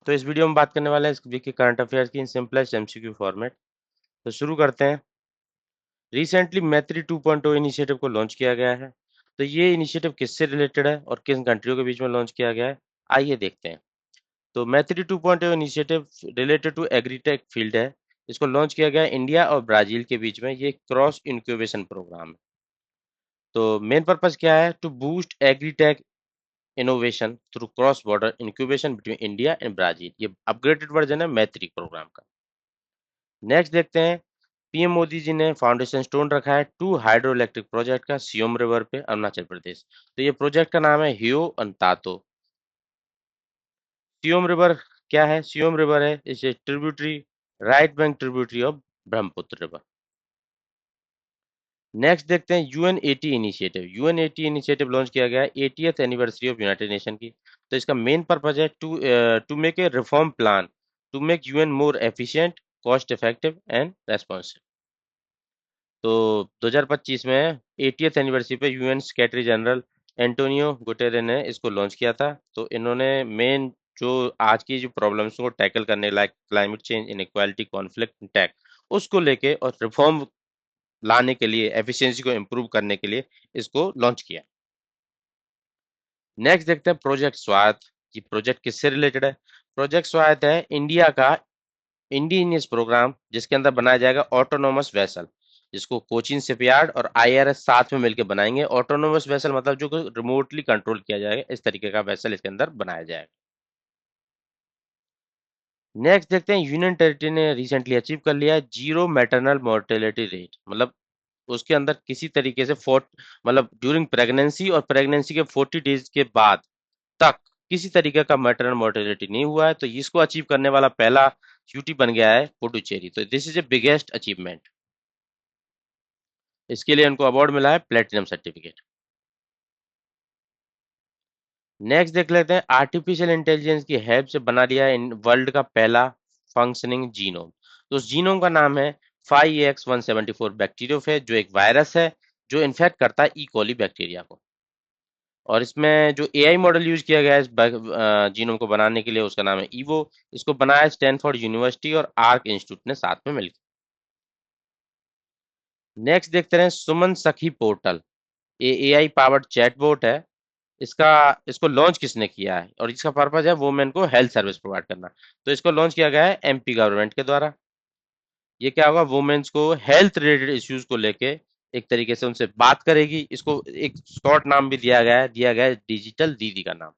तो इस वीडियो में बात करने वाले हैं इस वीक के करंट अफेयर्स की इन सिंपलेस्ट एमसीक्यू फॉर्मेट। तो शुरू करते हैं। रिसेंटली मैत्री 2.0 इनिशिएटिव को लॉन्च किया गया है। तो ये इनिशिएटिव किससे रिलेटेड है और किन कंट्रियों के बीच में लॉन्च किया गया है, आइए देखते हैं। तो Maitri 2.0 initiative related to agritech field है। इसको लॉन्च किया गया है इंडिया और ब्राजील के बीच में। ये क्रॉस इंक्यूबेशन प्रोग्राम है। तो मेन पर्पस क्या है? To boost agritech innovation through cross border incubation between India and Brazil. ये अपग्रेडेड वर्जन है मैत्री प्रोग्राम का। नेक्स्ट देखते हैं। पीएम मोदी जी ने फाउंडेशन स्टोन रखा है 2 हाइड्रो इलेक्ट्रिक प्रोजेक्ट का सियोम रिवर पे, अरुणाचल प्रदेश। तो ये प्रोजेक्ट का नाम है हियो अंतातो। सियोम रिवर क्या है? सियोम रिवर है इस tributary, right bank tributary of Brahmaputra river. Next देखते हैं यूएनएटी इनिशिएटिव। यूएनएटी इनिशिएटिव लॉन्च किया गया है 80th anniversary of United nation की। तो इसका मेन पर्पज है to make a reform plan to make UN more efficient, cost effective and responsive. तो 2025 में 80th एनिवर्सरी पे UN secretary general Antonio Guterres ने इसको लॉन्च किया था। तो इन्होंने मेन जो आज की जो प्रॉब्लम्स को टैकल करने, like climate change, inequality, conflict, tax, उसको लेके और रिफॉर्म लाने के लिए, एफिशिएंसी को इम्प्रूव करने के लिए इसको लॉन्च किया। नेक्स्ट देखते हैं प्रोजेक्ट स्वायत्त। ये प्रोजेक्ट किससे रिलेटेड है? प्रोजेक्ट स्वायत्त है इंडिया का इंडिजिनियस प्रोग्राम, जिसके अंदर बनाया जाएगा ऑटोनोमस वेसल, जिसको कोचिन शिपयार्ड और आईआरएस साथ में मिलकर बनाएंगे। ऑटोनोमस वेसल मतलब जो रिमोटली कंट्रोल किया जाएगा, इस तरीके का वेसल इसके अंदर बनाया जाएगा। नेक्स्ट देखते हैं यूनियन टेरिटरी ने रिसेंटली अचीव कर लिया है जीरो मैटरनल मोर्टेलिटी रेट। मतलब उसके अंदर किसी तरीके से मतलब ड्यूरिंग प्रेगनेंसी और प्रेगनेंसी के 40 डेज के बाद तक किसी तरीके का मैटरनल मोर्टेलिटी नहीं हुआ है। तो इसको अचीव करने वाला पहला यूटी बन गया है पुडुचेरी। तो this is a biggest achievement. इसके लिए उनको अवार्ड मिला है प्लेटिनम सर्टिफिकेट। नेक्स्ट देख लेते हैं। आर्टिफिशियल इंटेलिजेंस की हेल्प से बना लिया है वर्ल्ड का पहला फंक्शनिंग जीनोम। तो उस जीनोम का नाम है 5EX174 बैक्टीरियोफेज, जो एक वायरस है जो इन्फेक्ट करता है ई कोली बैक्टीरिया को। और इसमें जो एआई मॉडल यूज किया गया है इस जीनोम को बनाने के लिए, उसका नाम है ईवो। इसको बनाया स्टैनफोर्ड यूनिवर्सिटी और आर्क इंस्टीट्यूट ने साथ में मिलकर। नेक्स्ट देखते हैं सुमन सखी पोर्टल। ये एआई पावर्ड चैटबॉट है। इसका इसको लॉन्च किसने किया है? और इसका पर्पज है वुमेन को हेल्थ सर्विस प्रोवाइड करना। तो इसको लॉन्च किया गया है एमपी गवर्नमेंट के द्वारा। ये क्या होगा? वुमेन्स को हेल्थ रिलेटेड इश्यूज को लेके एक तरीके से उनसे बात करेगी। इसको एक शॉर्ट नाम भी दिया गया है डिजिटल दीदी का नाम।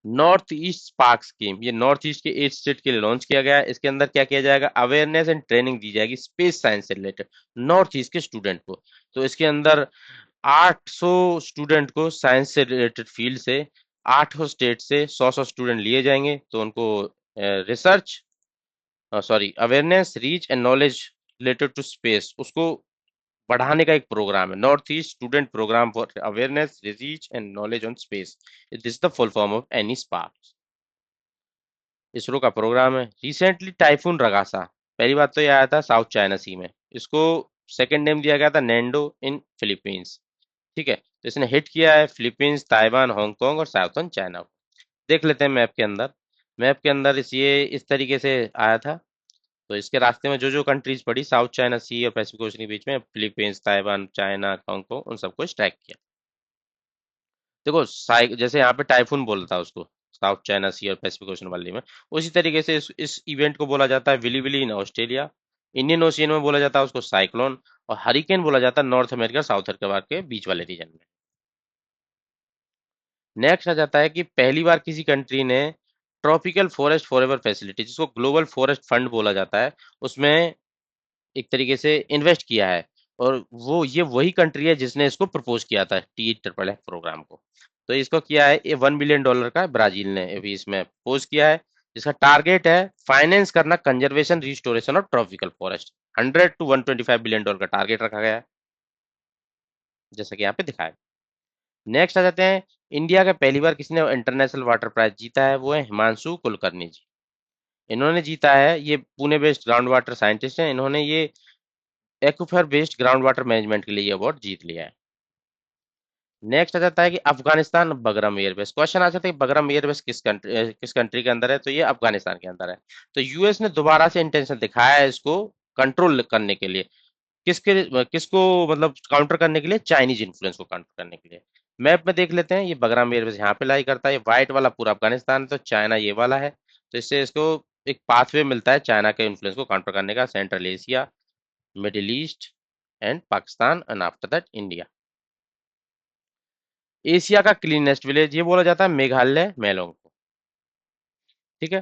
नॉर्थ ईस्ट स्पार्क स्कीम, ये नॉर्थ ईस्ट के 8 स्टेट के लिए लॉन्च किया गया है। इसके अंदर क्या किया जाएगा? अवेयरनेस एंड ट्रेनिंग दी जाएगी स्पेस साइंस से रिलेटेड नॉर्थ ईस्ट के स्टूडेंट को। तो इसके अंदर 800 स्टूडेंट को साइंस से रिलेटेड फील्ड से 8 स्टेट से 100 स्टूडेंट लिए जाएंगे। तो उनको research, sorry, awareness, reach and knowledge related to space, उसको बढ़ाने का एक प्रोग्राम है, north east student programme for awareness, reach and knowledge on space. This is the full form of any spark. ISRO का प्रोग्राम है। Recently typhoon रगासा, पहली बात तो ये आया था साउथ चाइना सी में। इसको सेकंड नेम दिया गया था नैंडो इन फिलीपींस। ठीक है, तो इसने हिट किया है फिलीपींस, ताइवान, हांगकांग और साउथर्न चाइना को। देख लेते हैं मैप के अंदर। मैप के अंदर ये इस तरीके से आया था। तो इसके रास्ते में जो जो कंट्रीज पड़ी साउथ चाइना सी और पैसिफिक ओशन के बीच में, फिलीपींस, ताइवान, चाइना, हांगकांग, उन सबको स्ट्राइक किया। देखो जैसे यहाँ पे टाइफून बोलता है उसको साउथ चाइना सी और पैसिफिक ओशन वाली में, उसी तरीके से इस इवेंट को बोला जाता है willy willy in Australia. Indian Ocean में बोला जाता है उसको साइक्लोन। और हरिकेन बोला जाता है नॉर्थ अमेरिका साउथ अमेरिका के बीच वाले रीजन में। नेक्स्ट आ जाता है कि पहली बार किसी कंट्री ने ट्रॉपिकल फॉरेस्ट फॉरएवर फैसिलिटी, जिसको ग्लोबल फॉरेस्ट फंड बोला जाता है, उसमें एक तरीके से इन्वेस्ट किया है। और वो ये वही कंट्री है जिसने इसको प्रपोज किया था टी ट्रिपल एफ प्रोग्राम को। तो इसको किया है ये $1 बिलियन का, ब्राजील ने अभी इसमें प्रपोज किया है। जिसका टारगेट है फाइनेंस करना conservation restoration of tropical forest. 100 to 125 billion का टारगेट रखा गया है, जैसा कि यहाँ पे दिखाया। नेक्स्ट आ जाते हैं। इंडिया का पहली बार किसी ने इंटरनेशनल वाटर प्राइज जीता है, वो है हिमांशु कुलकर्णी जी। इन्होंने जीता है, ये Pune based ground water scientist हैं। इन्होंने ये aquifer based ground water management के लिए अवार्ड जीत लिया है। नेक्स्ट आ जाता है कि अफगानिस्तान बगरम एयरबेस। क्वेश्चन आ जाता है कि बगरम एयरबेस किस कंट्री के अंदर है, तो ये अफगानिस्तान के अंदर है। तो यूएस ने दोबारा से इंटेंशन दिखाया है इसको कंट्रोल करने के लिए। किसको मतलब काउंटर करने के लिए, चाइनीज इन्फ्लुएंस को काउंटर करने के लिए। मैप में देख लेते हैं, ये बगराम एयरबेस यहाँ पे लाई करता है, ये व्हाइट वाला पूरा अफगानिस्तान है, तो चाइना ये वाला है। तो इससे इसको एक पाथवे मिलता है चाइना के इन्फ्लुएंस को काउंटर करने का, central Asia, middle east and Pakistan and after that India. Asia का क्लीनेस्ट विलेज ये बोला जाता है मेघालय मैलोंग को। ठीक है,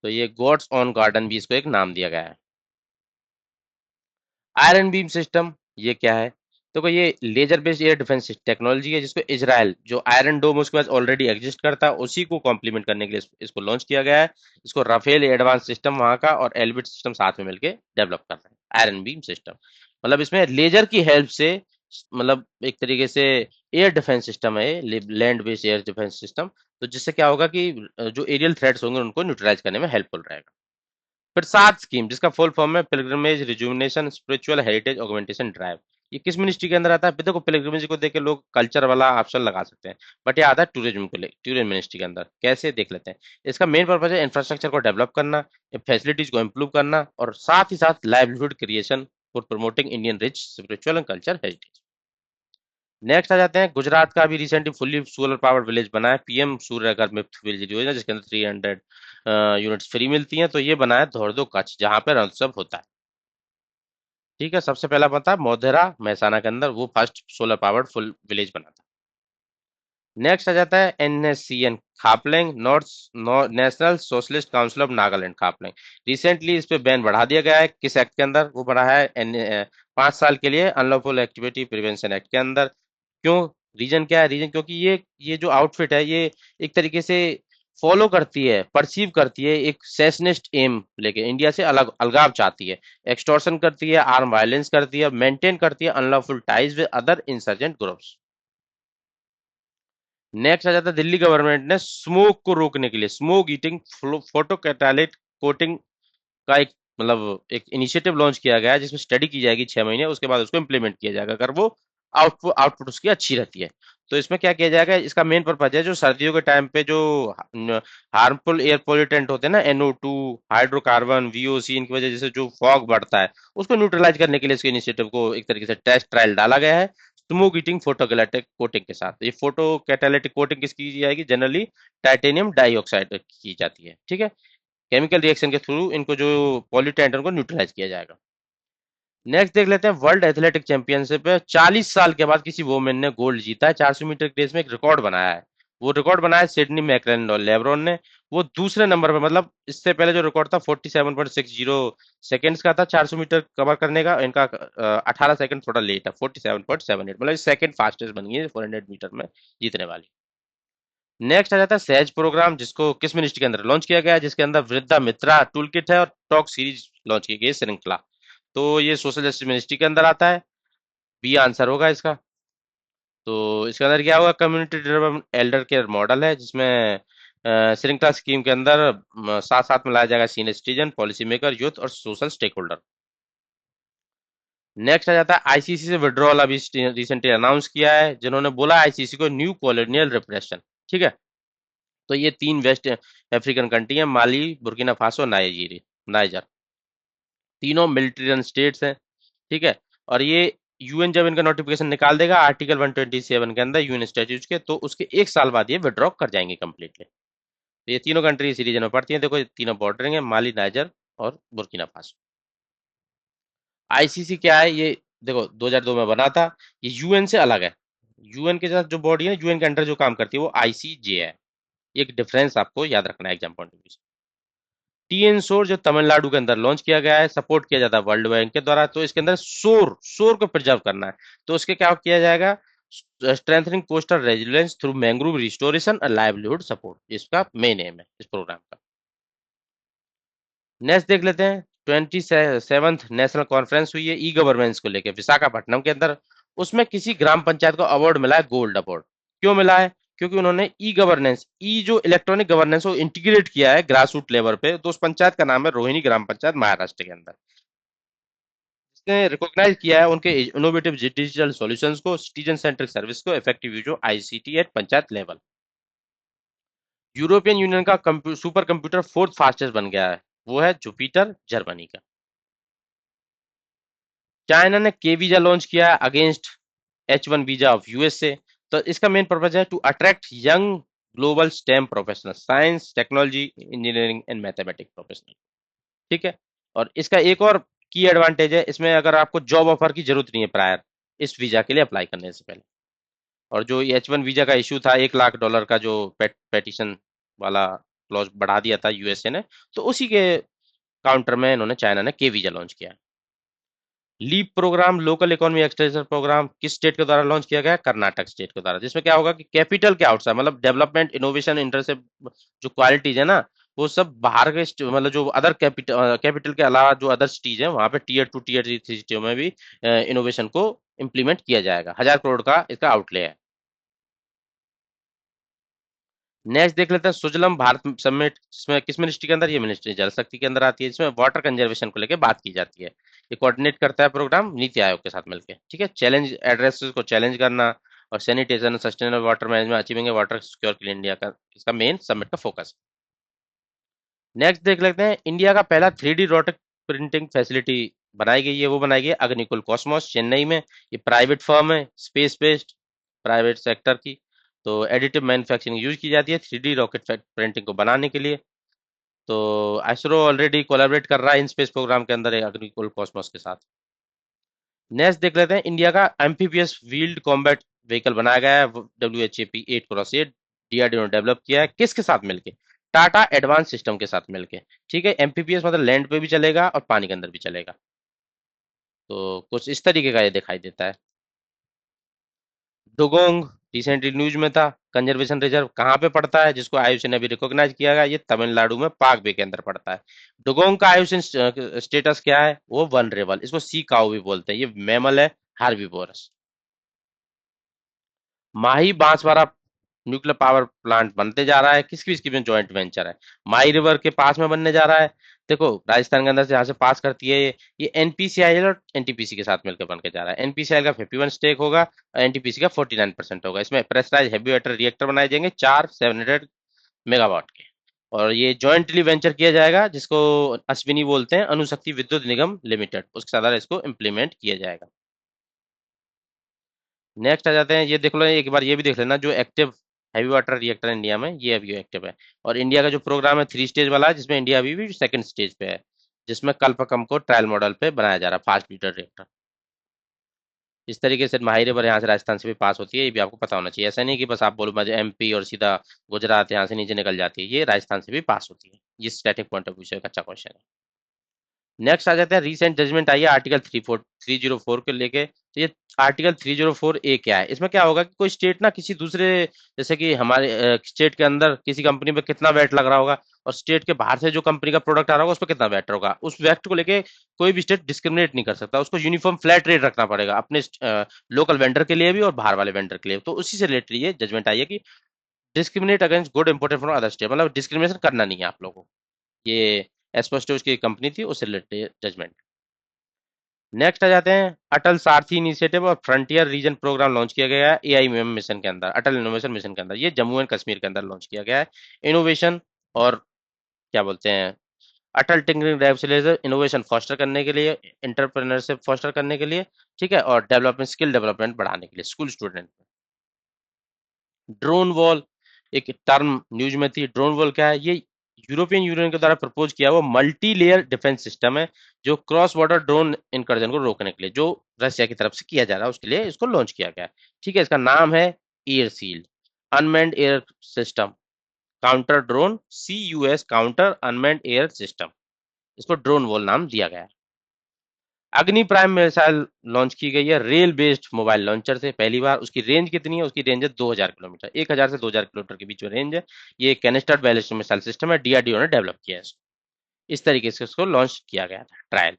तो ये गॉड्स ओन गार्डन भी इसको एक नाम दिया गया है। आयरन बीम सिस्टम ये क्या है, तो ये laser based air defence technology है, जिसको इजराइल जो आयरन डोम उसके पास ऑलरेडी एग्जिस्ट करता है, उसी को कॉम्प्लीमेंट करने के लिए इसको लॉन्च किया गया है। इसको राफेल एडवांस सिस्टम वहां का और एलबिट सिस्टम साथ में मिलकर डेवलप कर रहे हैं, आयरन बीम सिस्टम। मतलब इसमें लेजर की हेल्प से, मतलब एक तरीके से एयर डिफेंस सिस्टम है, land based air defence system. तो जिससे क्या होगा कि जो एरियल थ्रेट्स होंगे उनको न्यूट्रलाइज करने में हेल्पफुल रहेगा। फिर सात स्कीम, जिसका फुल फॉर्म है pilgrimage rejuvenation spiritual heritage augmentation drive. ये किस मिनिस्ट्री के अंदर आता है, देखो पिलग्रिमेज को देख के लोग कल्चर वाला ऑप्शन लगा सकते हैं, बट ये आता है टूरिज्म को ले, टूरिज्म मिनिस्ट्री के अंदर। कैसे देख लेते हैं। इसका मेन पर्पज है इंफ्रास्ट्रक्चर को डेवलप करना, फैसिलिटीज को इम्प्रूव करना, और साथ ही साथ livelihood creation for promoting Indian rich spiritual and culture heritage. Next आ जाते हैं, गुजरात का भी recently fully solar powered village बना है, पीएम सूर्य घर मुफ्त विलेज योजना, जिसके अंदर 300 यूनिट्स फ्री मिलती हैं। तो ये बना है धौरदो कच्छ, जहां पर रणोत्सव होता है। ठीक है, सबसे पहला बनता है मोढेरा महसाना के अंदर, वो first solar powered full village बना था। नेक्स्ट आ जाता है NSCN Khaplang, North National Socialist Council of Nagaland Khaplang. Recently इस पे बैन बढ़ा दिया गया है, किस एक्ट के अंदर, वो बढ़ा है 5 साल के लिए अनलॉफुल एक्टिविटी प्रिवेंशन एक्ट के अंदर। क्यों, रीजन क्या है, रीजन क्योंकि ये जो आउटफिट है, ये एक तरीके से फॉलो करती है, परसीव करती है एक सेशनिस्ट एम लेके, इंडिया से अलग अलगाव चाहती है, एक्सटॉर्शन करती है, आर्म वायलेंस करती है, मेंटेन करती है unlawful ties with other insurgent groups. Next आ जाता है, दिल्ली गवर्नमेंट ने स्मोक को रोकने के लिए स्मोक ईटिंग फोटो कैटालिट कोटिंग का एक मतलब एक इनिशिएटिव लॉन्च किया गया है, जिसमें स्टडी की जाएगी 6 महीने, उसके बाद उसको इम्प्लीमेंट किया जाएगा अगर वो आउटपुट आउटपुट उसकी अच्छी रहती है। तो इसमें क्या किया जाएगा, इसका मेन पर्पज है जो सर्दियों के टाइम पे जो हार्मफुल एयर पोल्यूटेंट होते हैं ना, NO2, हाइड्रोकार्बन, VOC, इनकी वजह से जो फॉग बढ़ता है, उसको न्यूट्रलाइज करने के लिए इसके इनिशिएटिव को एक तरीके से टेस्ट ट्रायल डाला गया है smoke eating photo catalytic coating के साथ। ये फोटो कैटालिटिक कोटिंग किसकी की जाएगी, जनरली टाइटेनियम डाइऑक्साइड की जाती है। ठीक है, केमिकल रिएक्शन के थ्रू इनको जो पॉल्यूटेंट है उनको न्यूट्रलाइज किया जाएगा। नेक्स्ट देख लेते हैं, वर्ल्ड एथलेटिक चैंपियनशिप है, 40 साल के बाद किसी वोमेन ने गोल्ड जीता है 400 मीटर रेस में, एक रिकॉर्ड बनाया है। वो रिकॉर्ड बनाया सिडनी मैकलेन और लेब्रॉन ने। वो दूसरे नंबर पे, मतलब इससे पहले जो रिकॉर्ड था 47.60 सेकेंड्स का था 400 मीटर कवर करने का, इनका 18 सेकंड थोड़ा लेट है, 47.78, मतलब सेकंड फास्टेस्ट बनी है 400 मीटर में जीतने वाली। नेक्स्ट आ जाता है सहज प्रोग्राम, जिसको किस मिनिस्ट्री के अंदर लॉन्च किया गया है, जिसके अंदर वृद्धा मित्रा टूल किट है और टॉक सीरीज लॉन्च की गई है, श्रृंखला। तो ये सोशल जस्टिस मिनिस्ट्री के अंदर आता है, बी आंसर होगा इसका। तो इसके अंदर क्या होगा, community driven Elder care model है, जिसमें श्रृंखला स्कीम के अंदर साथ साथ में लाया जाएगा senior citizen, policy maker, youth और सोशल स्टेक होल्डर। नेक्स्ट आ जाता है आईसीसी से विड्रॉल, अभी रिसेंटली अनाउंस किया है, जिन्होंने बोला आईसीसी को न्यू कॉलोनियल रिप्रेशन। ठीक है, तो ये 3 वेस्ट अफ्रीकन कंट्री है, माली, बुर्किना फासो, नाइजर। तीनों मिलिट्री रन स्टेट्स हैं। ठीक है, और ये यूएन जब इनका नोटिफिकेशन निकाल देगा आर्टिकल 127 के अंदर यूएन स्टैट्यूट के, तो उसके 1 साल बाद ये विड्रॉ कर जाएंगे कंप्लीटली। तो ये तीनों कंट्री इसी रीजन में पड़ती हैं, देखो ये तीनों बॉर्डरिंग है, माली, नाइजर और बुर्किना फासो। आईसीसी क्या है ये, देखो 2002 में बना था, ये यूएन से अलग है। यूएन के साथ जो बॉडी है, यूएन के अंडर जो काम करती है वो आईसीजे है। एक डिफरेंस आपको याद रखना है एग्जाम पॉइंट ऑफ व्यू से। टीएन शोर जो तमिलनाडु के अंदर लॉन्च किया गया है, सपोर्ट किया जाता है वर्ल्ड बैंक के द्वारा, तो इसके अंदर शोर शोर को प्रिजर्व करना है। तो उसके क्या किया जाएगा, strengthening coastal resilience through mangrove restoration और लाइवलीहुड सपोर्ट, इसका मेन एम है इस प्रोग्राम का। नेक्स्ट देख लेते हैं, 27th नेशनल कॉन्फ्रेंस हुई है ई गवर्नेंस को लेकर विशाखापट्टनम के अंदर। उसमें किसी ग्राम पंचायत को अवार्ड मिला है, गोल्ड अवार्ड। क्यों मिला है, क्योंकि उन्होंने ई गवर्नेंस, ई जो इलेक्ट्रॉनिक गवर्नेंस को इंटीग्रेट किया है ग्रास रूट लेवल पे। तो उस पंचायत का नाम है रोहिणी ग्राम पंचायत, महाराष्ट्र के अंदर। इसने रिकॉग्नाइज किया है उनके इनोवेटिव डिजिटल सॉल्यूशंस को, सिटीजन सेंट्रिक सर्विस को, effective use of ICT at panchayat level. European Union का सुपर कंप्यूटर फोर्थ फास्टेस्ट बन गया है, वो है जुपिटर जर्मनी का। चाइना ने के वीजा लॉन्च किया against H1 visa of USA. तो इसका मेन पर्पज है to attract young global STEM professional, science technology engineering and mathematics professional. ठीक है। और इसका एक और की एडवांटेज है, इसमें अगर आपको जॉब ऑफर की जरूरत नहीं है प्रायर इस वीजा के लिए अप्लाई करने से पहले। और जो H1 वीजा का इशू था $1 लाख का, जो पेटिशन वाला क्लॉज बढ़ा दिया था यूएसए ने, तो उसी के काउंटर में इन्होंने, चाइना ने के वीजा लॉन्च किया। Leap programme, local economy extension programme किस स्टेट के द्वारा लॉन्च किया गया? कर्नाटक स्टेट के द्वारा। जिसमें क्या होगा कि कैपिटल के आउटसाइड, मतलब डेवलपमेंट इनोवेशन इंटरसेप्ट, जो क्वालिटीज है ना, वो सब बाहर के मतलब जो अदर कैपिटल कैपिटल के अलावा जो अदर सिटीज है वहां पे टीयर 2 टीयर 3 सिटियों में भी इनोवेशन को इम्प्लीमेंट किया जाएगा। 1,000 करोड़ का इसका आउटले है। नेक्स्ट देख लेते हैं सुजलम भारत समिट, जिसमें किस मिनिस्ट्री के अंदर? ये मिनिस्ट्री जल शक्ति के अंदर आती है, जिसमें वाटर कंजर्वेशन को लेकर बात की जाती है। ये कोऑर्डिनेट करता है प्रोग्राम नीति आयोग के साथ मिलकर। ठीक है। चैलेंज एड्रेस को चैलेंज करना, और sanitation, sustainable water management, achieving water secure clean India का इसका मेन समिट का फोकस। नेक्स्ट देख लेते हैं, इंडिया का पहला 3D रोबोटिक प्रिंटिंग फैसिलिटी बनाई गई है, वो बनाई गई है अग्निकुल कॉस्मोस चेन्नई में। ये प्राइवेट फर्म है, स्पेस बेस्ड, प्राइवेट सेक्टर की। तो एडिटिव मैन्युफैक्चरिंग यूज की जाती है 3D रॉकेट प्रिंटिंग को बनाने के लिए। तो इसरो ऑलरेडी कोलैबोरेट कर रहा है इन स्पेस प्रोग्राम के अंदर अग्निकुल कॉस्मोस के साथ। नेक्स्ट देख लेते हैं, इंडिया का एम्फीबियस व्हील्ड कॉम्बैट व्हीकल बनाया गया है, WHAP 8x8, डीआरडीओ ने डेवलप किया है। किसके साथ मिलके? टाटा एडवांस सिस्टम के साथ मिलके। ठीक है। एम्फीबियस मतलब लैंड पे भी चलेगा और पानी के अंदर भी चलेगा। तो कुछ इस तरीके का ये दिखाई देता है। डुगोंग रिसेंटली न्यूज में था। कंजर्वेशन रिजर्व कहाँ पे पड़ता है, जिसको आयुषी ने अभी रिकॉग्नाइज किया गया? ये तमिलनाडु में पाक बे के अंदर पड़ता है। डुगोंग का आयुषी स्टेटस क्या है? वो वनरेबल, इसको सी काऊ भी बोलते हैं। ये मैमल है, हार्बीवोरस। माही बांसवाड़ा न्यूक्लियर पावर प्लांट बनते जा रहा है, किसकी किसकी में जॉइंट वेंचर है? माही रिवर के पास में बनने जा रहा है। देखो राजस्थान के अंदर से यहाँ से पास करती है ये एनपीसीआई और एनटीपीसी के साथ मिलकर बन के जा रहा है। एनपीसीआई का 51 स्टेक होगा और एनटीपीसी का 49% होगा। इसमें प्रेशराइज हैवी वाटर रिएक्टर बनाए जाएंगे 4 700 मेगावाट के। और ये जॉइंटली वेंचर किया जाएगा, जिसको अश्विनी बोलते हैं, अणुशक्ति विद्युत निगम लिमिटेड, उसके साथ इसको इम्प्लीमेंट किया जाएगा। नेक्स्ट आ जाते हैं, ये देख लो एक बार, ये भी देख लेना, जो active heavy water reactor India में, ये अभी एक्टिव है। और इंडिया का जो प्रोग्राम है 3 स्टेज वाला है, जिसमें इंडिया अभी भी सेकंड स्टेज पे है, जिसमें कल्पकम को ट्रायल मॉडल पे बनाया जा रहा है, फास्ट लीटर रिएक्टर। इस तरीके से माही रिवर यहाँ से राजस्थान से भी पास होती है, ये भी आपको पता होना चाहिए। ऐसा नहीं कि बस आप बोलो मुझे एमपी और सीधा गुजरात यहाँ से नीचे निकल जाती है, ये राजस्थान से भी पास होती है। ये स्टैटिक पॉइंट ऑफ व्यू से एक अच्छा क्वेश्चन है। नेक्स्ट आ जाते हैं, रीसेंट जजमेंट आई है आर्टिकल 304 को लेके। तो ये आर्टिकल 304A क्या है? इसमें क्या होगा कि कोई स्टेट ना किसी दूसरे, जैसे कि हमारे स्टेट के अंदर किसी कंपनी पे कितना वैट लग रहा होगा, और स्टेट के बाहर से जो कंपनी का प्रोडक्ट आ रहा होगा उस पर कितना वैट होगा, उस वैट को लेके कोई भी स्टेट डिस्क्रिमिनेट नहीं कर सकता। उसको यूनिफॉर्म फ्लैट रेट रखना पड़ेगा अपने लोकल वेंडर के लिए भी और बाहर वाले वेंडर के लिए। तो उसी से रिलेटेड ये जजमेंट आई है कि discriminate against good imported from other state, मतलब डिस्क्रिमिनेशन करना नहीं है आप लोगों को। ये एस्पोस्टो की कंपनी थी, उससे रिलेटेड जजमेंट। नेक्स्ट आ जाते हैं, अटल सारथी इनिशिएटिव और फ्रंटियर रीजन प्रोग्राम लॉन्च किया गया है एआईएम मिशन के अंदर, अटल इनोवेशन मिशन के अंदर। ये जम्मू एंड कश्मीर के अंदर लॉन्च किया गया है। इनोवेशन और क्या बोलते हैं, अटल टिंकरिंग लैब से लेकर इनोवेशन फॉस्टर करने के लिए, एंटरप्रेन्योरशिप फॉस्टर करने के लिए। ठीक है। और डेवलपमेंट, स्किल डेवलपमेंट बढ़ाने के लिए स्कूल स्टूडेंट। ड्रोन वॉल एक टर्म न्यूज में थी। ड्रोन वॉल क्या है? ये यूरोपियन यूनियन के द्वारा प्रपोज किया हुआ मल्टी लेयर डिफेंस सिस्टम है, जो क्रॉस बॉर्डर ड्रोन इनकर्जन को रोकने के लिए, जो रशिया की तरफ से किया जा रहा है, उसके लिए इसको लॉन्च किया गया है। ठीक है। इसका नाम है air sealed unmanned air system counter drone, CUS counter unmanned air system. इसको ड्रोन वॉल नाम दिया गया है। अग्नि प्राइम मिसाइल लॉन्च की गई है रेल बेस्ड मोबाइल लॉन्चर से पहली बार। उसकी रेंज कितनी है? उसकी रेंज है 2000 किलोमीटर, 1000 से 2000 किलोमीटर के बीच में रेंज है। ये कैनिस्टर बैलिस्टिक मिसाइल सिस्टम है, डीआरडीओ ने डेवलप किया है इसको। इस तरीके से इसको लॉन्च किया गया था trial.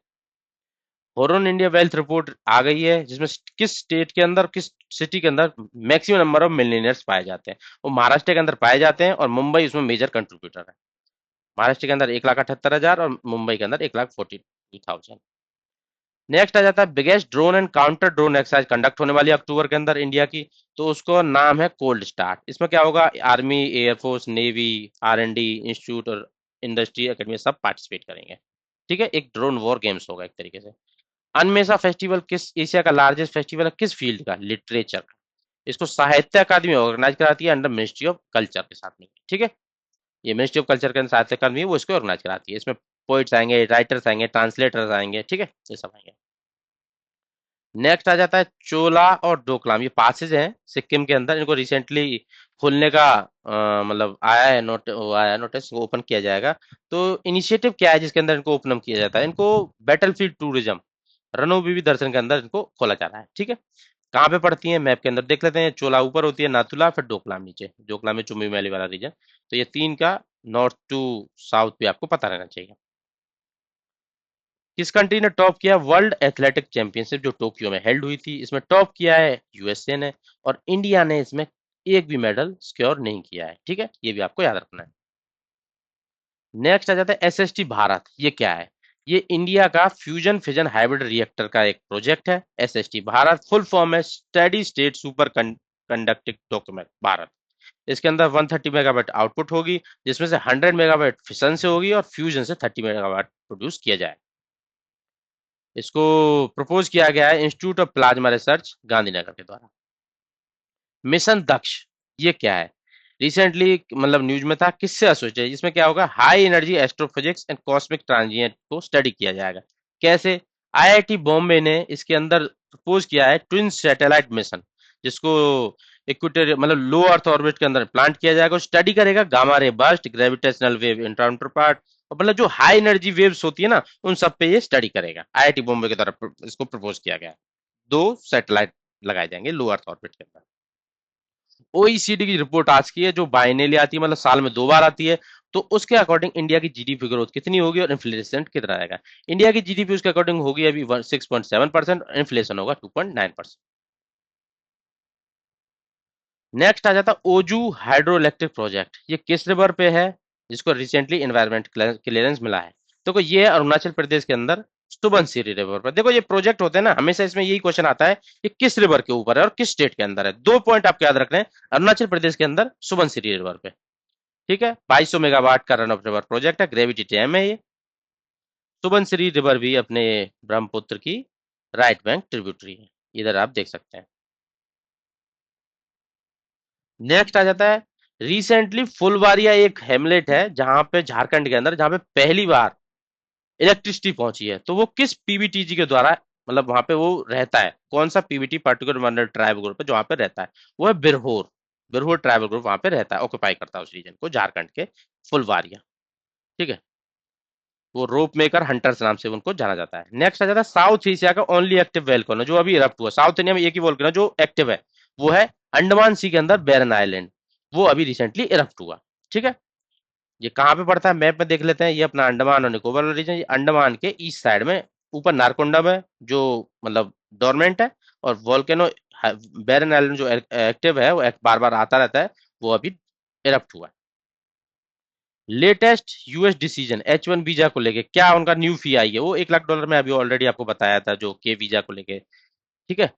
Hurun India wealth report आ गई है, जिसमें किस स्टेट के अंदर, किस सिटी के अंदर मैक्सिमम नंबर ऑफ मिलियनियर्स पाए जाते हैं। वो महाराष्ट्र के अंदर पाए जाते हैं, और मुंबई उसमें मेजर कंट्रीब्यूटर है। महाराष्ट्र के अंदर 1,78,000 और मुंबई के अंदर 1,42,000। नेक्स्ट आ जाता है biggest drone and counter drone exercise conduct होने वाली है अक्टूबर के अंदर इंडिया की। तो उसको नाम है कोल्ड स्टार्ट। इसमें क्या होगा, army, air force, navy, R&D institute और इंडस्ट्री अकेडमी सब पार्टिसिपेट करेंगे। ठीक है, एक ड्रोन वॉर गेम्स होगा एक तरीके से। अनमेसा फेस्टिवल किस एशिया का लार्जेस्ट फेस्टिवल है, किस फील्ड का, लिटरेचर का। इसको साहित्य अकादमी ऑर्गेनाइज कराती है अंडर मिनिस्ट्री ऑफ कल्चर के साथ में। ठीक है, ये मिनिस्ट्री ऑफ कल्चर के अंदर साहित्य अकादमी है, वो इसको ऑर्गेनाइज कराती है। इसमें पोइट्स आएंगे, राइटर्स आएंगे, ट्रांसलेटर्स आएंगे। ठीक है, ये सब आएंगे। नेक्स्ट आ जाता है चोला और डोकलाम, ये पासेज हैं सिक्किम के अंदर। इनको रिसेंटली खोलने का मतलब आया है नोट, वो आया है नोटिस, वो ओपन किया जाएगा। तो इनिशिएटिव क्या है जिसके अंदर इनको ओपन किया जाता है, इनको बैटलफील्ड टूरिज्म, रणोभूमि दर्शन के अंदर इनको खोला जा रहा है। ठीक है, कहाँ पे पड़ती है मैप के अंदर देख लेते हैं। चोला ऊपर होती है, नाथुला, फिर डोकलाम नीचे। डोकलाम में चुमी वैली वाला रीजन। तो ये तीन का नॉर्थ टू साउथ भी आपको पता रहना चाहिए। किस कंट्री ने टॉप किया वर्ल्ड एथलेटिक चैंपियनशिप जो टोक्यो में हेल्ड हुई थी, इसमें टॉप किया है यूएसए ने। और इंडिया ने इसमें एक भी मेडल सिक्योर नहीं किया है। ठीक है, ये भी आपको याद रखना है। नेक्स्ट आ जाता है एसएसटी भारत, ये क्या है। ये इंडिया का फ्यूजन फिजन हाइब्रिड रिएक्टर का एक प्रोजेक्ट है। एसएसटी भारत फुल फॉर्म है steady state super conducting document Bharat. इसके अंदर 130 मेगावाट आउटपुट होगी, जिसमें से 100 मेगावाट फिशन से होगी और फ्यूजन से 30 मेगावाट प्रोड्यूस किया जाए। इसको प्रपोज किया गया है institute of plasma research Gandhinagar के द्वारा। मिशन दक्ष, ये क्या है। रिसेंटली मतलब न्यूज में था, किससे एसोसिएटेड है, इसमें क्या होगा, high energy astrophysics and cosmic transient को स्टडी किया जाएगा। कैसे, आईआईटी बॉम्बे ने इसके अंदर प्रपोज किया है ट्विन सैटेलाइट मिशन, जिसको इक्वेटर मतलब लो अर्थ ऑर्बिट के अंदर प्लांट किया जाएगा। स्टडी करेगा gamma ray burst, gravitational wave encounter part, और मतलब जो हाई एनर्जी वेव्स होती है ना, उन सब पे ये स्टडी करेगा। आईआईटी बॉम्बे की तरफ इसको प्रपोज किया गया है। दो सैटेलाइट लगाए जाएंगे लो अर्थ ऑर्बिट के अंदर। ओईसीडी की रिपोर्ट आज की है, जो बाइनली आती है, मतलब साल में 2 बार आती है। तो उसके अकॉर्डिंग इंडिया की जीडीपी ग्रोथ कितनी होगी और इन्फ्लेशन कितना रहेगा। इंडिया की जीडीपी उसके अकॉर्डिंग होगी अभी 6.7%, इन्फ्लेशन होगा 2.9%। नेक्स्ट आ जाता ओजू हाइड्रो इलेक्ट्रिक प्रोजेक्ट, ये किस रिवर पे है, जिसको रिसेंटली एनवायरमेंट क्लियरेंस मिला है। देखो ये अरुणाचल प्रदेश के अंदर सुबनसिरी रिवर पर। देखो ये प्रोजेक्ट होते हैं ना, हमेशा इसमें यही क्वेश्चन आता है, ये किस रिवर के ऊपर है और किस स्टेट के अंदर है। 2 पॉइंट आपको याद रखने हैं, अरुणाचल प्रदेश के अंदर सुबनसिरी रिवर पे। ठीक है, 2200 मेगावाट का रन ऑफ रिवर प्रोजेक्ट है, ग्रेविटी डैम है ये। सुबनसिरी रिवर भी अपने ब्रह्मपुत्र की राइट बैंक ट्रिब्यूटरी है, इधर आप देख सकते हैं। नेक्स्ट आ जाता है रिसेंटली फुलवारिया, एक हेमलेट है जहां पे झारखंड के अंदर, जहां पे पहली बार इलेक्ट्रिसिटी पहुंची है। तो वो किस पीवीटीजी के द्वारा, मतलब वहां पे वो रहता है, कौन सा Pvt particular one tribe group है जो वहां पे रहता है, वो है बिरहोर। बिरहोर ट्राइबल ग्रुप वहां पे रहता है, ऑक्युपाई करता है उस रीजन को, झारखंड के फुलवारिया। ठीक है, वो रोप मेकर हंटर्स नाम से उनको जाना जाता है। नेक्स्ट आ जाता है साउथ एशिया का ओनली एक्टिव वोल्केनो जो अभी इरप्ट हुआ। साउथ इंडिया में एक ही वोल्केनो जो एक्टिव है, वो है अंडमान सी के अंदर बैरन आइलैंड, वो अभी रिसेंटली इरप्ट हुआ। ठीक है, ये कहाँ पे पड़ता है मैप में देख लेते हैं। ये अपना अंडमान और निकोबार रीजन, ये अंडमान के ईस्ट साइड में ऊपर नारकोंडम है जो मतलब डोरमेंट है, और वोल्केनो बैरन आइलैंड जो एक्टिव है, वो बार बार आता रहता है, वो अभी इरप्ट हुआ है। Latest US decision H1 visa को लेके, क्या उनका न्यू फी आई है, वो $1 लाख में अभी ऑलरेडी आपको बताया था, जो के वीजा को लेके। ठीक है,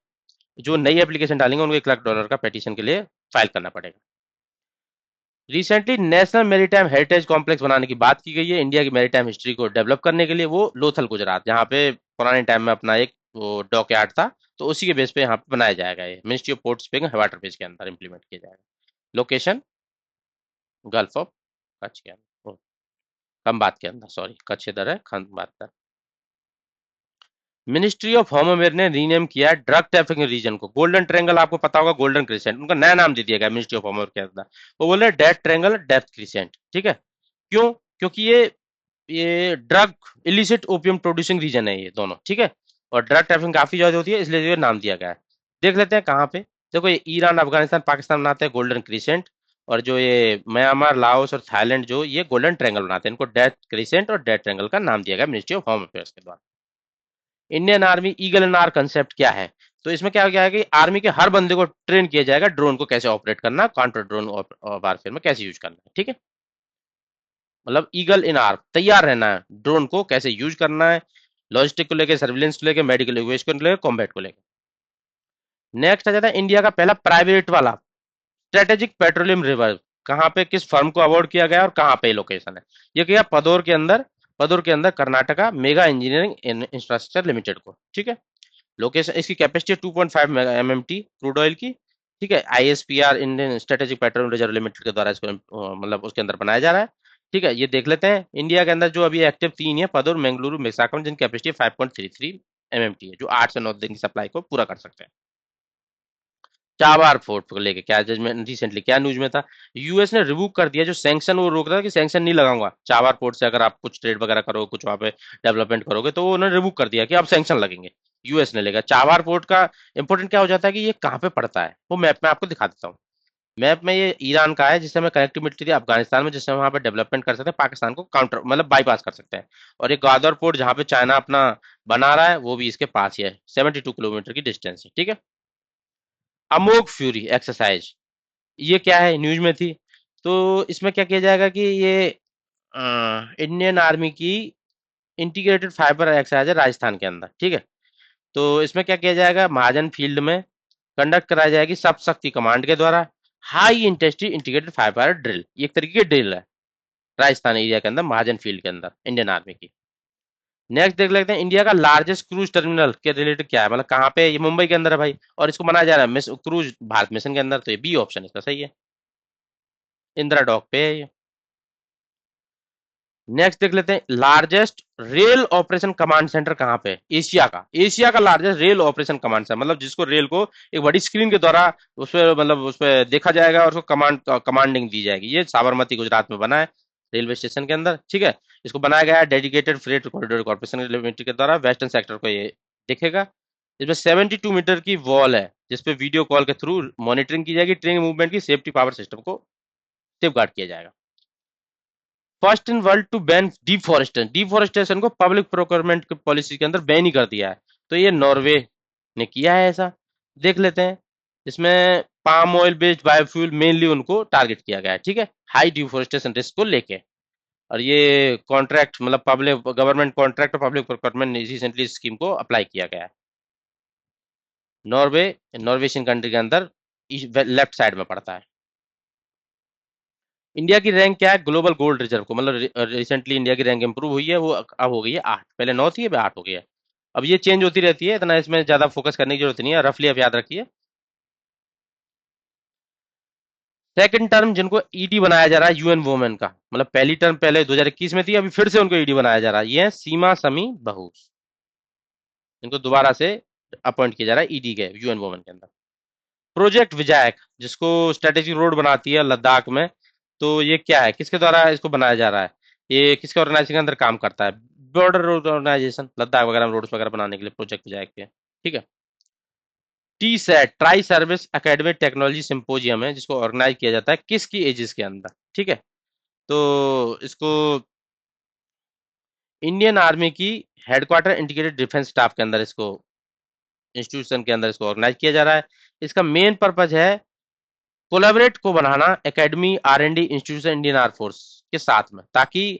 जो नई एप्लीकेशन डालेंगे उनको $1 लाख का पेटिशन के लिए फाइल करना पड़ेगा। Recently national maritime heritage complex बनाने की बात की गई है इंडिया की मेरीटाइम हिस्ट्री को डेवलप करने के लिए, वो लोथल गुजरात, जहाँ पे पुराने टाइम में अपना एक वो डॉकयार्ड था, तो उसी के बेस पे यहाँ पे बनाया जाएगा। ये मिनिस्ट्री ऑफ पोर्ट्स पे वाटर पेज के अंदर इंप्लीमेंट किया जाएगा। लोकेशन गल्फ ऑफ कच्छ के अंदर, खंबात के अंदर, सॉरी कच्छ इधर है, Khambhat. Ministry of home affair ने रीनेम किया ड्रग ट्रैफिकिंग रीजन को। गोल्डन ट्रेंगल आपको पता होगा, गोल्डन क्रिसेंट, उनका नया नाम दे दिया गया मिनिस्ट्री ऑफ होम अफेयर के अंदर। वो बोल रहे डेथ ट्रेंगल, डेथ क्रिसेंट। ठीक है, क्यों, क्योंकि ये drug illicit opium producing region है ये दोनों। ठीक है, और ड्रग ट्रैफिकिंग काफी ज्यादा होती है, इसलिए ये नाम दिया गया है। देख लेते हैं कहाँ पे। देखो ये ईरान, अफगानिस्तान, पाकिस्तान बनाते हैं गोल्डन क्रिसेंट, और जो ये म्यांमार, लाओस और थाईलैंड जो ये गोल्डन ट्रेंगल बनाते हैं, इनको डेथ क्रिसेंट और डेथ ट्रेंगल का नाम दिया गया मिनिस्ट्री ऑफ होम अफेयर्स के द्वारा। Indian Army eagle and R concept क्या है। तो इसमें क्या गया है कि आर्मी के हर बंदे को ट्रेन किया जाएगा ड्रोन को कैसे ऑपरेट करना, काउंटर ड्रोन वारफेयर में कैसे यूज करना है। ठीक है, मतलब ईगल इन आर्म, तैयार रहना है, ड्रोन को कैसे यूज करना है। लॉजिस्टिक को लेकर, सर्विलेंस को लेकर, मेडिकल इक्वेशन को लेकर, कॉम्बैट को लेकर। नेक्स्ट आ जाता है इंडिया का पहला प्राइवेट वाला स्ट्रेटेजिक पेट्रोलियम रिजर्व, कहाँ पे किस फर्म को अवार्ड किया गया और कहाँ पे लोकेशन है। ये किया पदोर के अंदर Karnataka mega engineering infrastructure limited को। ठीक है। लोकेशन, इसकी कैपेसिटी है 2.5 MMT क्रूड ऑयल की। ठीक है। ISPR Indian strategic petroleum reserve limited के द्वारा इसको मतलब उसके अंदर बनाया जा रहा है। ठीक है। ये देख लेते हैं इंडिया के अंदर जो अभी एक्टिव तीन है, पदोर, मंगलुरु, विशाखापट्टनम, जिनकी कैपेसिटी 5.33 MMT है, जो 8 से 9 दिन की सप्लाई को पूरा कर सकते हैं। चाबार फोर्ट को लेके क्या जजमेंट रिसेंटली क्या न्यूज में था, यूएस ने रिवूव कर दिया जो सैंक्शन वो रोक रहा था कि सैंक्शन नहीं लगाऊंगा चाबार पोर्ट से, अगर आप कुछ ट्रेड वगैरह करोगे, कुछ वहां पे डेवलपमेंट करोगे, तो उन्होंने रिवूव कर दिया कि अब सैंक्शन लगेंगे। यूएस ने लेगा चाबार पोर्ट का। इंपॉर्टेंट क्या हो जाता है कि ये कहाँ पे पड़ता है, वो मैप में आपको दिखा देता हूँ। मैप में ये ईरान का है, जिससे हमें कनेक्टिविटी थी अफगानिस्तान में, जिससे हम वहां पे डेवलपमेंट कर सकते हैं, पाकिस्तान को काउंटर मतलब बाईपास कर सकते हैं। और ये ग्वादर पोर्ट जहां पे चाइना अपना बना रहा है, वो भी इसके पास ही है, 72 किलोमीटर की डिस्टेंस है। ठीक है। अमोघ फ्यूरी एक्सरसाइज, ये क्या है, न्यूज में थी। तो इसमें क्या किया जाएगा कि ये इंडियन आर्मी की इंटीग्रेटेड फाइबर एक्सरसाइज है राजस्थान के अंदर। ठीक है। तो इसमें क्या किया जाएगा, महाजन फील्ड में कंडक्ट कराई जाएगी सब शक्ति कमांड के द्वारा high intensity integrated fibre drill. ये एक तरीके की ड्रिल है राजस्थान एरिया के अंदर, महाजन फील्ड के अंदर इंडियन आर्मी की। नेक्स्ट देख लेते हैं इंडिया का लार्जेस्ट क्रूज टर्मिनल के रिलेटेड क्या है, मतलब कहाँ पे, ये मुंबई के अंदर है भाई, और इसको बनाया जा रहा है क्रूज भारत मिशन के अंदर, तो ये बी ऑप्शन इसका सही है, इंदिरा डॉक पे है ये। नेक्स्ट देख लेते हैं largest rail operation command centre कहाँ पे, एशिया का largest rail operation command centre, मतलब जिसको रेल को एक बड़ी स्क्रीन के द्वारा उस पर मतलब उस पर देखा जाएगा और उसको कमांडिंग दी जाएगी। ये साबरमती गुजरात में बना है, रेलवे स्टेशन के अंदर। ठीक है। इसको बनाया गया है dedicated freight corridor corporation limited के द्वारा, वेस्टर्न सेक्टर को ये देखेगा। इसमें 72 मीटर की वॉल है, जिसपे वीडियो कॉल के थ्रू मॉनिटरिंग की जाएगी, ट्रेन मूवमेंट की, सेफ्टी पावर सिस्टम को सेफ गार्ड किया जाएगा। First in world to ban deforestation को पब्लिक प्रोक्योरमेंट की पॉलिसी के अंदर बैन ही कर दिया है। तो ये नॉर्वे ने किया है ऐसा, देख लेते हैं। इसमें palm oil based biofuel mainly उनको टारगेट किया गया है। ठीक है। हाई डिफॉरेस्टेशन रिस्क को लेके। और ये कॉन्ट्रैक्ट मतलब पब्लिक गवर्नमेंट कॉन्ट्रैक्ट और पब्लिक प्रोक्योरमेंट रिसेंटली स्कीम को अप्लाई किया गया है। नॉर्वे नॉर्वेशियन कंट्री के अंदर लेफ्ट साइड में पड़ता है। इंडिया की रैंक क्या है ग्लोबल गोल्ड रिजर्व को, मतलब रिसेंटली इंडिया की रैंक इंप्रूव हुई है, वो अब हो गई है 8, पहले 9 थी, अब 8 हो गई है। अब ये चेंज होती रहती है, इतना इसमें ज्यादा फोकस करने की जरूरत नहीं है, रफली आप याद रखिए। सेकंड टर्म जिनको ईडी बनाया जा रहा है यूएन वुमेन का, मतलब पहली टर्म पहले 2021 में थी, अभी फिर से उनको ईडी बनाया जा रहा है, ये है सीमा समी बहूस। इनको दोबारा से अपॉइंट किया जा रहा है ईडी के यूएन वुमेन के अंदर। प्रोजेक्ट विजायक, जिसको स्ट्रेटेजिक रोड बनाती है लद्दाख में, तो ये क्या है, किसके द्वारा इसको बनाया जा रहा है, ये किसके ऑर्गेनाइजेशन के अंदर काम करता है, बॉर्डर रोड ऑर्गेनाइजेशन, लद्दाख वगैरह में रोड्स वगैरह बनाने के लिए प्रोजेक्ट विजायक के। ठीक है। T set tri service academic technology symposium है, जिसको ऑर्गेनाइज किया जाता है किसकी एजिस के अंदर। ठीक है। तो इसको इंडियन आर्मी की हेडक्वार्टर इंटीग्रेटेड डिफेंस स्टाफ के अंदर, इसको इंस्टीट्यूशन के अंदर इसको ऑर्गेनाइज किया जा रहा है। इसका मेन पर्पज है कोलैबोरेट को बनाना academy R&D institution Indian arm force के साथ में, ताकि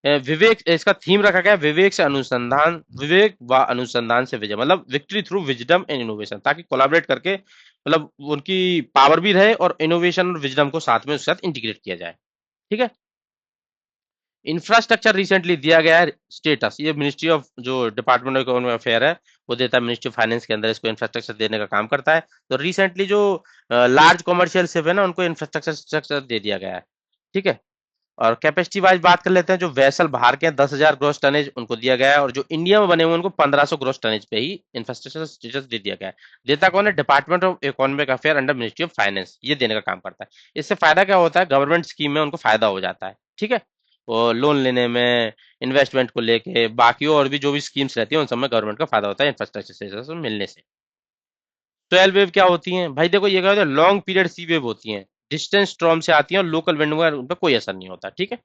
विवेक, इसका थीम रखा गया विवेक से अनुसंधान, विवेक व अनुसंधान से विजय, मतलब victory through wisdom and innovation, ताकि कोलैबोरेट करके मतलब उनकी पावर भी रहे और इनोवेशन और विजडम को साथ में उसके साथ इंटीग्रेट किया जाए। ठीक है। इंफ्रास्ट्रक्चर रिसेंटली दिया गया है स्टेटस, ये मिनिस्ट्री ऑफ जो डिपार्टमेंट ऑफ इकोनॉमिक अफेयर है वो देता है, मिनिस्ट्री ऑफ फाइनेंस के अंदर इसको इंफ्रास्ट्रक्चर देने का काम करता है। तो रिसेंटली जो लार्ज कमर्शियल शिप है ना, उनको इंफ्रास्ट्रक्चर स्ट्रक्चर दे दिया गया है। ठीक है। और कैपेसिटी वाइज बात कर लेते हैं, जो वेसल बाहर के हैं 10,000 ग्रोस टनेज उनको दिया गया है, और जो इंडिया में बने हुए उनको 1500 ग्रोस टनेज पे ही इंफ्रास्ट्रक्चर स्टेटस दे दिया गया है। देता कौन है, department of economic affair under ministry of finance, ये देने का काम करता है। इससे फायदा क्या होता है, गवर्नमेंट स्कीम में उनको फायदा हो जाता है। ठीक है। वो लोन लेने में, इन्वेस्टमेंट को लेके, बाकी और भी जो भी स्कीम्स रहती है उन सब में गवर्नमेंट का फायदा होता है इंफ्रास्ट्रक्चर स्टेटस मिलने से। 12 वेव क्या होती हैं भाई, देखो ये क्या होता है, लॉन्ग पीरियड सी वेव होती हैं, डिस्टेंस स्ट्रॉम से आती हैं और लोकल विंड में उन पर कोई असर नहीं होता। ठीक है।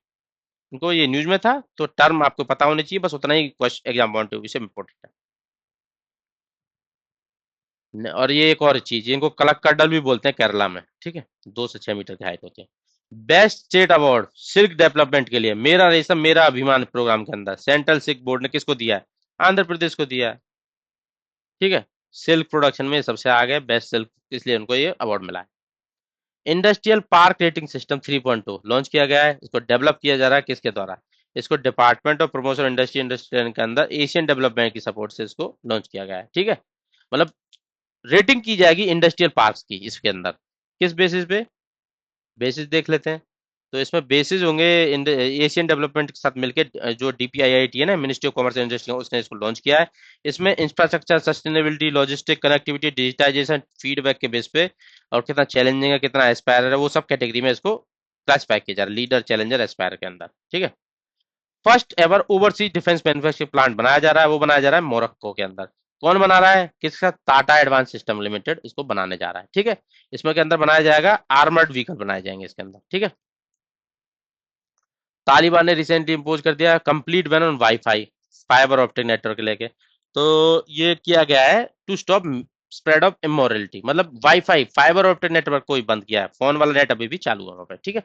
उनको ये न्यूज में था, तो टर्म आपको पता होनी चाहिए, बस उतना ही question exam point of view से इम्पोर्टेंट है। और ये एक और चीज, इनको कलक्कडल भी बोलते हैं केरला में। ठीक है। 2 से 6 मीटर की हाइट होती है। Best state award silk development के लिए मेरा रेशम मेरा अभिमान प्रोग्राम के अंदर सेंट्रल सिल्क बोर्ड ने किसको दिया है, आंध्र प्रदेश को दिया है। ठीक है, सिल्क प्रोडक्शन में सबसे आगे बेस्ट सिल्क, इसलिए उनको ये अवार्ड मिला है। Industrial park rating system 3.2 launch किया गया है। इसको डेवलप किया जा रहा है किसके द्वारा? इसको डिपार्टमेंट ऑफ प्रमोशन इंडस्ट्री के अंदर एशियन डेवलपमेंट बैंक की सपोर्ट से इसको लॉन्च किया गया है। ठीक है, मतलब रेटिंग की जाएगी इंडस्ट्रियल पार्क्स की इसके अंदर। किस बेसिस पे? बेसिस देख लेते हैं। तो इसमें बेसिस होंगे एशियन डेवलपमेंट के साथ मिलकर, जो डीपीआईआईटी है ना, ministry of commerce and industry, उसने इसको लॉन्च किया है। इसमें infrastructure, sustainability, logistic, connectivity, digitisation, feedback के बेस पे और कितना चैलेंजिंग है, कितना एस्पायर है, वो सब कैटेगरी में इसको क्लासिफाई किया जा रहा है, लीडर, चैलेंजर, एस्पायर के अंदर। ठीक है, first ever overseas defence manufacturing plant बनाया जा रहा है, वो बनाया जा रहा है मोरक्को के अंदर। कौन बना रहा है? किसके साथ? टाटा एडवांस सिस्टम लिमिटेड इसको बनाने जा रहा है। ठीक है, इसमें के अंदर बनाया जाएगा आर्मर्ड व्हीकल बनाए जाएंगे इसके अंदर। ठीक है, तालिबान ने रिसेंटली इम्पोज कर दिया complete ban on wifi, fibre optic network लेके। तो ये किया गया है to stop spread of immorality, मतलब वाईफाई, फाइबर ऑप्टिक नेटवर्क को ही बंद किया है, फोन वाला नेट अभी भी चालू है वहां पे। ठीक है,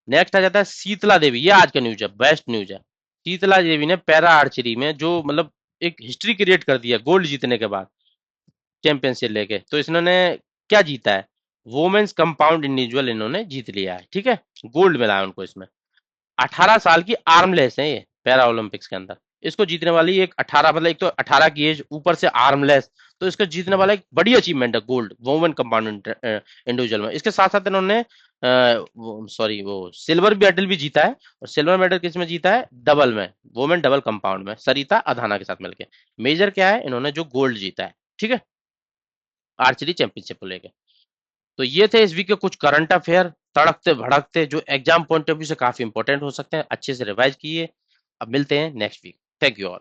नेक्स्ट आ जाता है शीतला देवी, ये आज का न्यूज है, बेस्ट न्यूज है। शीतला देवी ने पैरा आर्चरी में जो मतलब एक हिस्ट्री क्रिएट कर दिया गोल्ड जीतने के बाद, चैंपियनशिप लेके। तो इन्होंने क्या जीता है? वोमेन्स कंपाउंड इंडिविजुअल इन्होंने जीत लिया है। ठीक है, गोल्ड मिला है उनको इसमें। 18 साल की आर्मलेस है ये पैरा ओलंपिक्स के अंदर। इसको जीतने वाली एक 18, मतलब एक तो 18 की एज, ऊपर से आर्मलेस, तो इसको जीतने वाला एक बड़ी अचीवमेंट है गोल्ड वुमेन कंपाउंड इंडिविजुअल में। इसके साथ साथ इन्होंने वो सिल्वर मेडल भी जीता है। और सिल्वर मेडल किस में जीता है? डबल में, वुमेन डबल कंपाउंड में, सरिता अधाना के साथ मिलकर। मेजर क्या है? इन्होंने जो गोल्ड जीता है। ठीक है, आर्चरी चैंपियनशिप को लेकर। तो ये थे इस वीक के कुछ करंट अफेयर, तड़कते भड़कते, जो एग्जाम पॉइंट ऑफ व्यू से काफी इंपॉर्टेंट हो सकते हैं। अच्छे से रिवाइज किए। अब मिलते हैं next week. Thank you all.